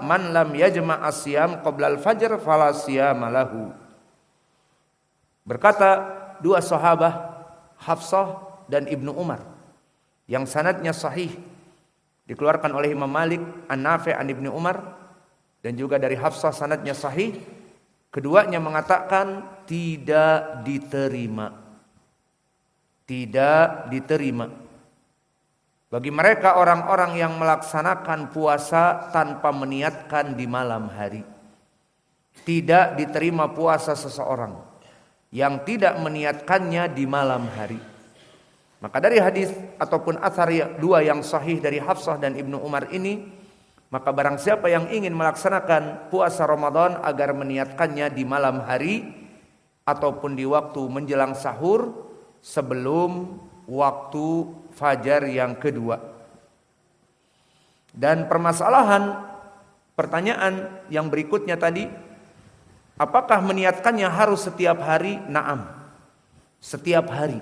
man lam yajma' asyam qabla al-fajr fala siyama lahu. Berkata dua sahabat, Hafsah dan Ibnu Umar, yang sanadnya sahih, dikeluarkan oleh Imam Malik an-Nafi' an Ibnu Umar, dan juga dari Hafsah sanadnya sahih. Keduanya mengatakan tidak diterima. Tidak diterima bagi mereka orang-orang yang melaksanakan puasa tanpa meniatkan di malam hari. Tidak diterima puasa seseorang yang tidak meniatkannya di malam hari. Maka dari hadis ataupun athar dua yang sahih dari Hafsah dan Ibnu Umar ini, maka barang siapa yang ingin melaksanakan puasa Ramadan agar meniatkannya di malam hari ataupun di waktu menjelang sahur sebelum waktu fajar yang kedua. Dan pertanyaan yang berikutnya tadi, apakah meniatkannya harus setiap hari? Naam, setiap hari.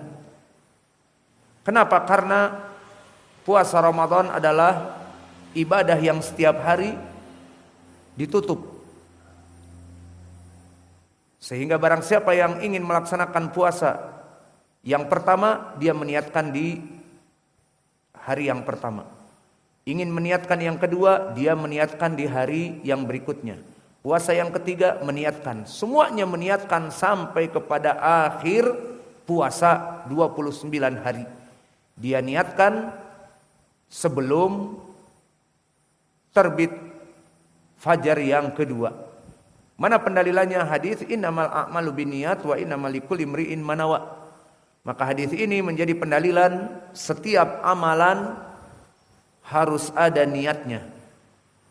Kenapa? Karena puasa Ramadan adalah ibadah yang setiap hari ditutup. Sehingga barang siapa yang ingin melaksanakan puasa yang pertama, dia meniatkan di hari yang pertama. Ingin meniatkan yang kedua, dia meniatkan di hari yang berikutnya. Puasa yang ketiga meniatkan. Semuanya meniatkan sampai kepada akhir puasa 29 hari. Dia niatkan sebelum terbit fajar yang kedua. Mana pendalilannya? Hadis innamal a'malu binniyat wa innamal likulli imri'in ma nawa. Maka hadis ini menjadi pendalilan setiap amalan harus ada niatnya.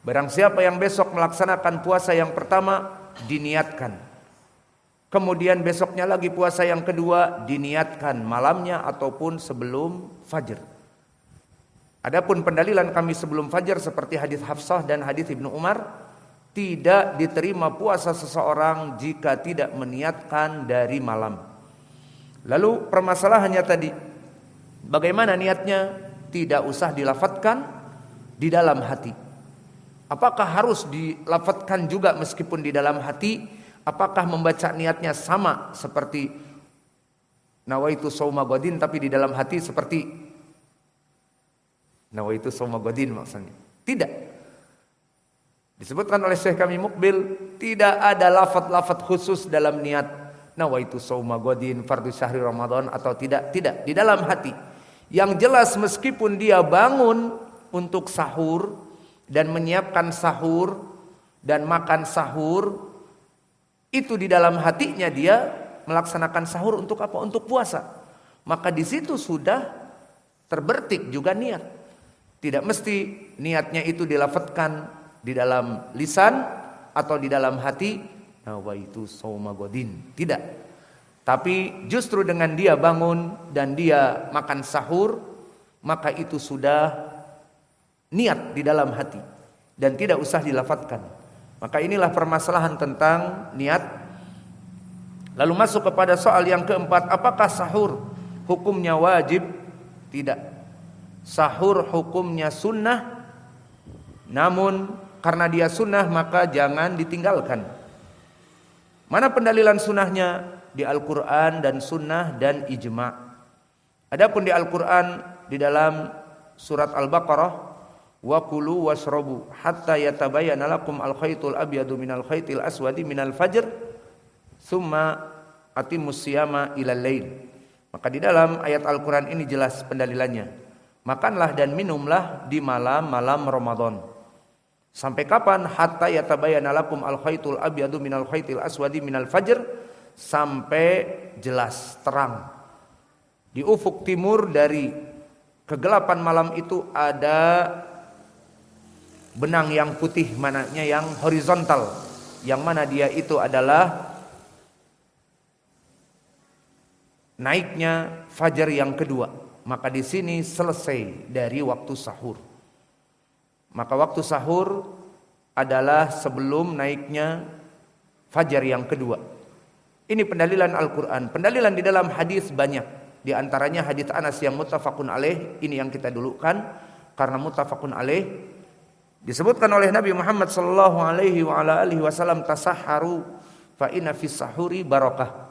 Barang siapa yang besok melaksanakan puasa yang pertama, diniatkan. Kemudian besoknya lagi puasa yang kedua, diniatkan malamnya ataupun sebelum fajar. Adapun pendalilan kami sebelum fajar seperti hadis Hafsah dan hadis Ibnu Umar, tidak diterima puasa seseorang jika tidak meniatkan dari malam. Lalu permasalahannya tadi, bagaimana niatnya? Tidak usah dilafadzkan di dalam hati. Apakah harus dilafadzkan juga meskipun di dalam hati? Apakah membaca niatnya sama seperti nawaitu shauma ghadin tapi di dalam hati seperti nawaitu shauma ghadin maksudnya? Tidak. Disebutkan oleh Syekh kami Mukbil, tidak ada lafadz-lafadz khusus dalam niat nawaitu shauma ghadin fardhu syahri Ramadan atau tidak di dalam hati. Yang jelas meskipun dia bangun untuk sahur dan menyiapkan sahur dan makan sahur, itu di dalam hatinya dia melaksanakan sahur untuk apa? Untuk puasa. Maka di situ sudah terbertik juga niat. Tidak mesti niatnya itu dilafadzkan di dalam lisan atau di dalam hati nawaitu shauma ghadin. Tidak. Tapi justru dengan dia bangun dan dia makan sahur, maka itu sudah niat di dalam hati dan tidak usah dilafadzkan. Maka inilah permasalahan tentang niat. Lalu masuk kepada soal yang keempat, apakah sahur hukumnya wajib? Tidak. Sahur hukumnya sunnah, namun karena dia sunnah maka jangan ditinggalkan. Mana pendalilan sunnahnya? Di Al-Quran dan sunnah dan ijma'. Adapun di Al-Quran di dalam surat Al-Baqarah, wa kulu washrabu hatta yatabayyana lakum al-khaytul abyadu minal khaytil aswadi minal fajr tsumma atimmus siyama ilal lail. Maka di dalam ayat Al-Quran ini jelas pendalilannya. Makanlah dan minumlah di malam-malam Ramadan. Sampai kapan? Hatta yatabayyana lakum al-khaytul abyadu minal khaytil aswadi minal fajr, sampai jelas terang. Di ufuk timur dari kegelapan malam itu ada benang yang putih, mananya yang horizontal, yang mana dia itu adalah naiknya fajar yang kedua. Maka di sini selesai dari waktu sahur. Maka waktu sahur adalah sebelum naiknya fajar yang kedua. Ini pendalilan Al-Quran. Pendalilan di dalam hadis banyak. Di antaranya hadis Anas yang muttafaqun alaih. Ini yang kita dulukan karena muttafaqun alaih. Disebutkan oleh Nabi Muhammad sallallahu alaihi wa ala alihi wasallam, tasahharu fa inna fis sahuri barakah.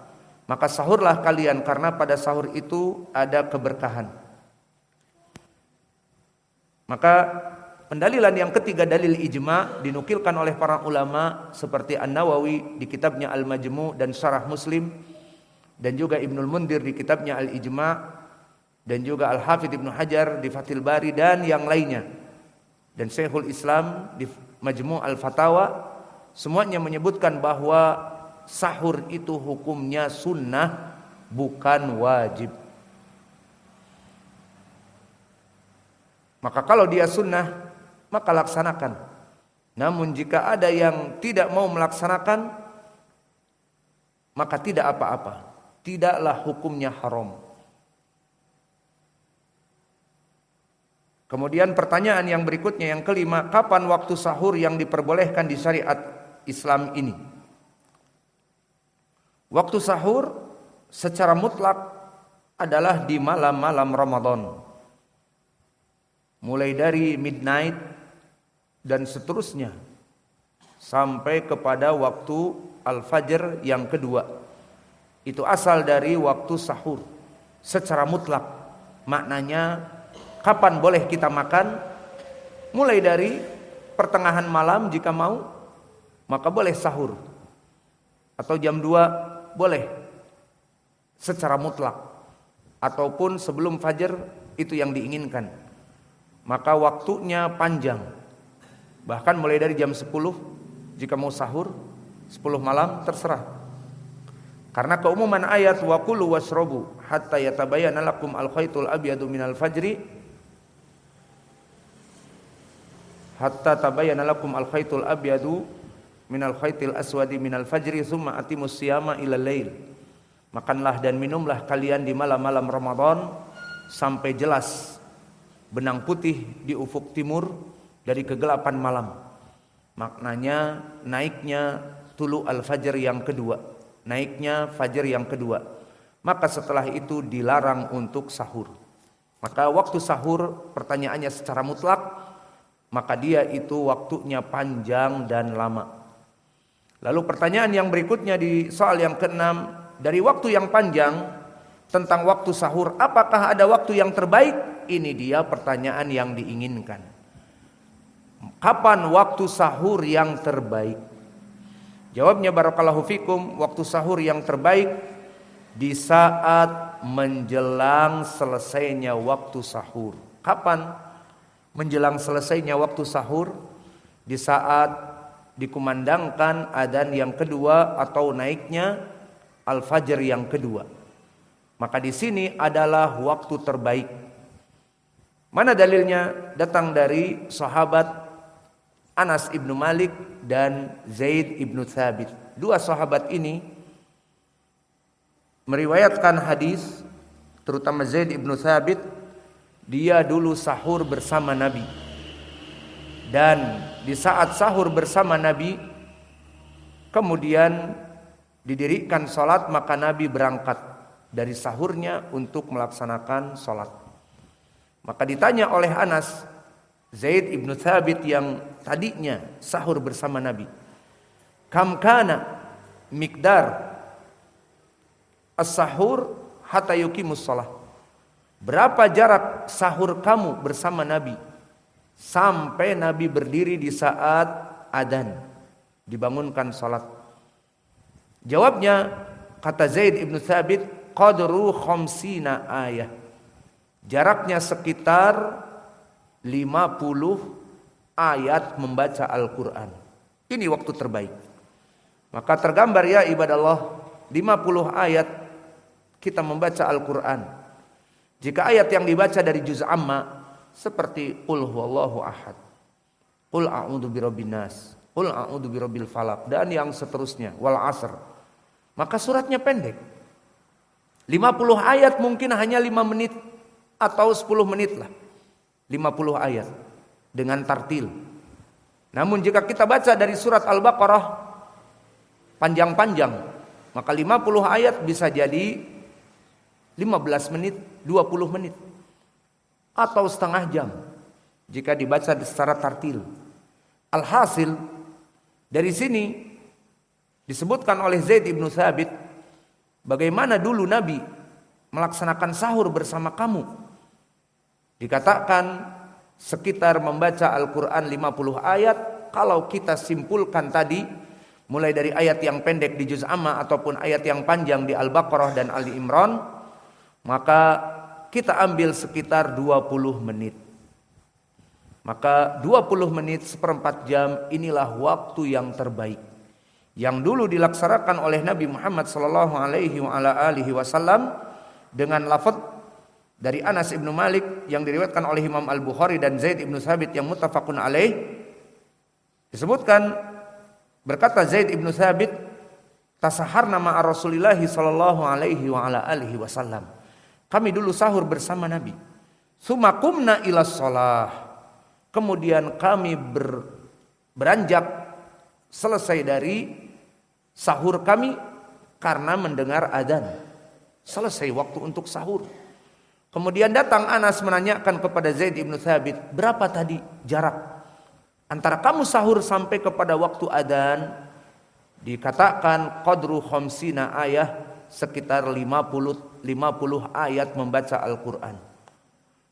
Maka sahurlah kalian karena pada sahur itu ada keberkahan. Maka pendalilan yang ketiga, dalil ijma, dinukilkan oleh para ulama seperti An-Nawawi di kitabnya Al-Majmu' dan Syarah Muslim, dan juga Ibnul Mundhir di kitabnya Al-Ijma', dan juga Al-Hafidz Ibnu Hajar di Fathul Bari dan yang lainnya, dan Syekhul Islam di Majmu' Al-Fatawa, semuanya menyebutkan bahwa sahur itu hukumnya sunnah, bukan wajib. Maka kalau dia sunnah, maka laksanakan. Namun jika ada yang tidak mau melaksanakan, maka tidak apa-apa. Tidaklah hukumnya haram. Kemudian pertanyaan yang berikutnya, yang kelima, kapan waktu sahur yang diperbolehkan di syariat Islam ini? Waktu sahur secara mutlak adalah di malam-malam Ramadan. Mulai dari midnight dan seterusnya sampai kepada waktu al-fajr yang kedua. Itu asal dari waktu sahur secara mutlak. Maknanya kapan boleh kita makan? Mulai dari pertengahan malam jika mau, maka boleh sahur. Atau jam 2 boleh secara mutlak. Ataupun sebelum fajar, itu yang diinginkan. Maka waktunya panjang. Bahkan mulai dari jam 10 jika mau sahur, 10 malam terserah. Karena keumuman ayat wa kulu washrabu hatta yatabayyana lakum al-khaytul abyadu minal fajri hatta tabayyana lakum al-khaytul abyadu minal khaytil aswadi minal fajri tsumma atimus siyama ilal lail. Makanlah dan minumlah kalian di malam-malam Ramadan sampai jelas benang putih di ufuk timur dari kegelapan malam. Maknanya naiknya tulu al-fajr yang kedua, naiknya fajar yang kedua. Maka setelah itu dilarang untuk sahur. Maka waktu sahur, pertanyaannya secara mutlak, maka dia itu waktunya panjang dan lama. Lalu pertanyaan yang berikutnya di soal yang keenam, dari waktu yang panjang tentang waktu sahur, apakah ada waktu yang terbaik? Ini dia pertanyaan yang diinginkan. Kapan waktu sahur yang terbaik? Jawabnya barakallahu fikum, waktu sahur yang terbaik di saat menjelang selesainya waktu sahur. Kapan menjelang selesainya waktu sahur? Di saat dikumandangkan adzan yang kedua atau naiknya al-fajr yang kedua. Maka di sini adalah waktu terbaik. Mana dalilnya? Datang dari sahabat Anas ibnu Malik dan Zaid ibnu Thabit. Dua sahabat ini meriwayatkan hadis, terutama Zaid ibnu Thabit, dia dulu sahur bersama Nabi. Dan di saat sahur bersama Nabi, kemudian didirikan sholat, maka Nabi berangkat dari sahurnya untuk melaksanakan sholat. Maka ditanya oleh Anas, Zaid ibnu Thabit yang tadinya sahur bersama Nabi, kam kana miqdar as-sahur hatta yuqimus shalah. Berapa jarak sahur kamu bersama Nabi sampai Nabi berdiri di saat adzan, dibangunkan salat? Jawabnya, kata Zaid ibnu Thabit, qadru khamsina ayah. Jaraknya sekitar 50 ayat membaca Al-Quran. Ini waktu terbaik. Maka tergambar ya ibadallah, 50 ayat kita membaca Al-Quran. Jika ayat yang dibaca dari juz amma seperti qul huwallahu ahad, qul a'udzu birabbin nas, qul a'udzu birabbil falaq, dan yang seterusnya, wal asr, maka suratnya pendek. 50 ayat mungkin hanya 5 menit atau 10 menit lah. 50 ayat dengan tartil. Namun jika kita baca dari surat Al-Baqarah panjang-panjang, maka 50 ayat bisa jadi 15 menit, 20 menit atau setengah jam jika dibaca secara tartil. Alhasil dari sini disebutkan oleh Zaid ibnu Thabit, bagaimana dulu Nabi melaksanakan sahur bersama kamu. Dikatakan sekitar membaca Al-Quran 50 ayat. Kalau kita simpulkan tadi, mulai dari ayat yang pendek di Juz Amma ataupun ayat yang panjang di Al-Baqarah dan Ali Imran, maka kita ambil sekitar 20 menit. Maka 20 menit seperempat jam inilah waktu yang terbaik yang dulu dilaksanakan oleh Nabi Muhammad sallallahu alaihi wasallam dengan lafaz dari Anas ibnu Malik yang diriwayatkan oleh Imam Al-Bukhari dan Zaid ibnu Thabit yang muttafaqun alaih. Disebutkan, berkata Zaid ibnu Thabit, tasaharna ma'a Rasulillah sallallahu alaihi wasallam. Kami dulu sahur bersama Nabi. Tsumma qumna ila shalah. Kemudian kami beranjak selesai dari sahur kami karena mendengar adzan. Selesai waktu untuk sahur. Kemudian datang Anas menanyakan kepada Zaid ibnu Thabit, berapa tadi jarak antara kamu sahur sampai kepada waktu adzan? Dikatakan qadru khamsina ayah, sekitar 50 ayat membaca Al-Quran.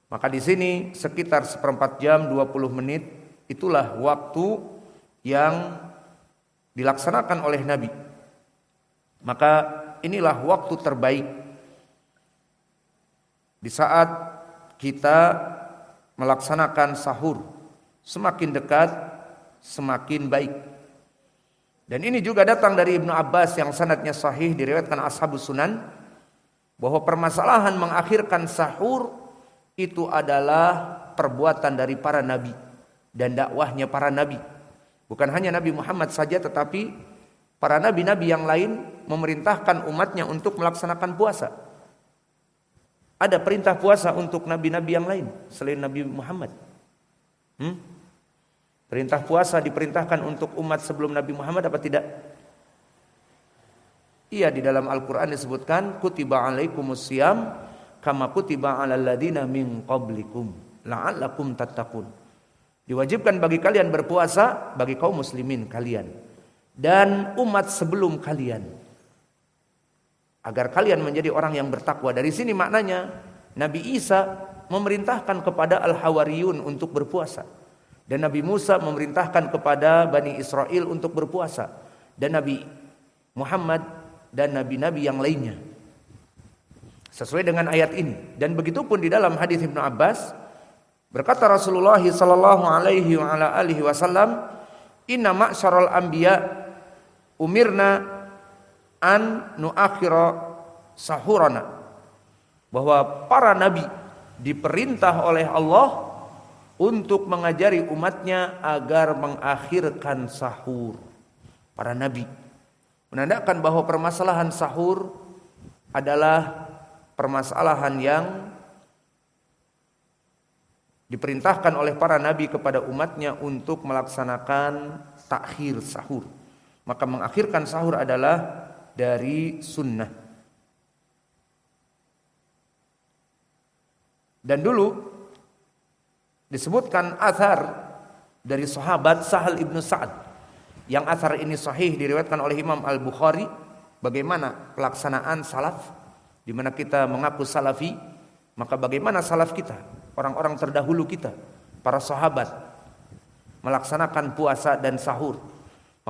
Maka di sini sekitar seperempat jam 20 menit itulah waktu yang dilaksanakan oleh Nabi. Maka inilah waktu terbaik di saat kita melaksanakan sahur. Semakin dekat semakin baik. Dan ini juga datang dari Ibnu Abbas yang sanadnya sahih, diriwayatkan Ashabus Sunan, bahwa permasalahan mengakhirkan sahur itu adalah perbuatan dari para nabi dan dakwahnya para nabi. Bukan hanya Nabi Muhammad saja, tetapi para nabi-nabi yang lain memerintahkan umatnya untuk melaksanakan puasa. Ada perintah puasa untuk nabi-nabi yang lain selain Nabi Muhammad. Perintah puasa diperintahkan untuk umat sebelum Nabi Muhammad apa tidak? Iya, di dalam Al-Quran disebutkan kutiba alaikumus syiyam kama kutiba alal ladina min qablikum la'allakum tattaqun. Diwajibkan bagi kalian berpuasa, bagi kaum muslimin kalian dan umat sebelum kalian, agar kalian menjadi orang yang bertakwa. Dari sini maknanya Nabi Isa memerintahkan kepada Al-Hawariyun untuk berpuasa, dan Nabi Musa memerintahkan kepada Bani Israel untuk berpuasa, dan Nabi Muhammad dan nabi-nabi yang lainnya sesuai dengan ayat ini. Dan begitu pun di dalam hadis Ibnu Abbas, berkata Rasulullah sallallahu alaihi wasallam, inna ma'syaral anbiya umirna an nuakhira sahurana, bahwa para nabi diperintah oleh Allah untuk mengajari umatnya agar mengakhirkan sahur. Para nabi menandakan bahwa permasalahan sahur adalah permasalahan yang diperintahkan oleh para nabi kepada umatnya untuk melaksanakan takhir sahur. Maka mengakhirkan sahur adalah dari sunnah. Dan dulu disebutkan athar dari sahabat Sahal ibnu Sa'ad, yang athar ini sahih, diriwayatkan oleh Imam Al-Bukhari, bagaimana pelaksanaan salaf, di mana kita mengaku salafi, maka bagaimana salaf kita, orang-orang terdahulu kita, para sahabat melaksanakan puasa dan sahur.